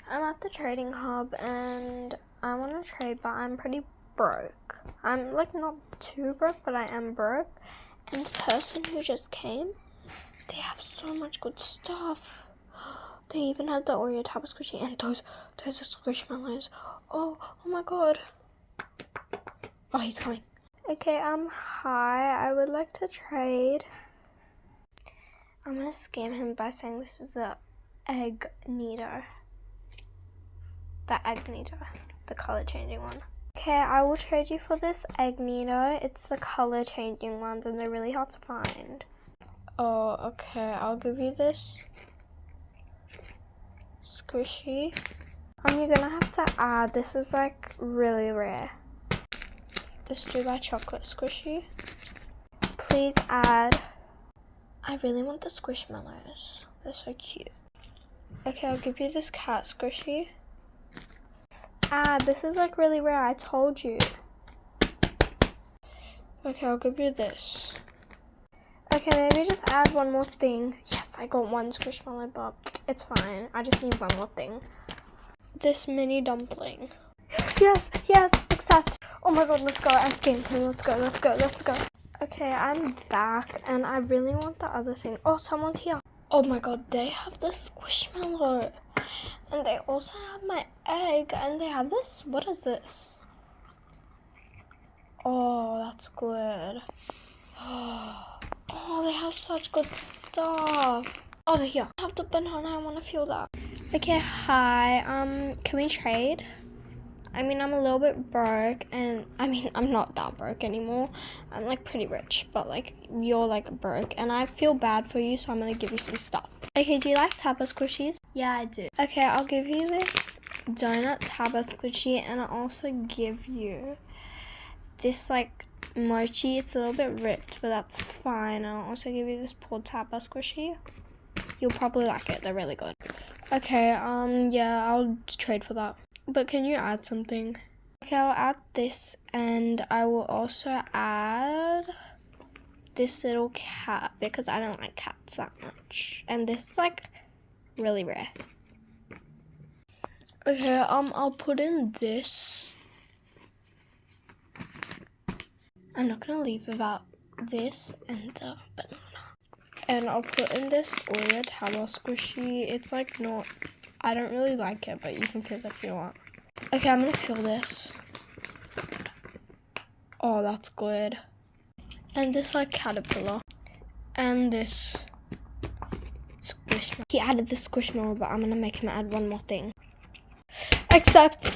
I'm at the trading hub and I want to trade, but I'm pretty broke. I'm like not too broke, but I am broke. And the person who just came, they have so much good stuff. They even have the Oreo Taba Squishy and those are Squishmallows. Oh my god. Oh, he's coming. Okay, hi. I would like to trade. I'm gonna scam him by saying this is the egg kneader. The egg kneader, the color changing one. Okay, I will trade you for this egg kneader. It's the color changing ones and they're really hard to find. Oh, okay, I'll give you this squishy. You're gonna have to add, this is like really rare. This Dubai chocolate squishy. Please add. I really want the squishmallows. They're so cute. Okay, I'll give you this cat squishy. This is like really rare, I told you. Okay, I'll give you this. Okay, maybe just add one more thing. Yes, I got one squishmallow, but it's fine. I just need one more thing. This mini dumpling. Yes, accept. Oh my god, let's go. I scammed him. Let's go. Okay, I'm back and I really want the other thing. Oh, someone's here. Oh my god, they have the squishmallow. And they also have my egg and they have this. What is this? Oh, that's good. Oh, they have such good stuff. Oh, they're here. I have the banana. I want to feel that. Okay, hi. Can we trade? I mean, I'm a little bit broke, and I mean, I'm not that broke anymore. I'm like pretty rich, but like you're like broke, and I feel bad for you, so I'm gonna give you some stuff. Okay, do you like Taba squishies? Yeah, I do. Okay, I'll give you this donut Taba squishy, and I'll also give you this like mochi. It's a little bit ripped, but that's fine. I'll also give you this pulled Taba squishy. You'll probably like it. They're really good. Okay, yeah, I'll trade for that. But can you add something? Okay, I'll add this, and I will also add this little cat because I don't like cats that much. And this is like really rare. Okay, I'll put in this. I'm not gonna leave without this and the banana. And I'll put in this Oreo Taba squishy. It's like not, I don't really like it, but you can feel it if you want. Okay, I'm gonna feel this. Oh, that's good. And this like caterpillar. And this squishmallow. He added the squishmallow, but I'm gonna make him add one more thing. Accept.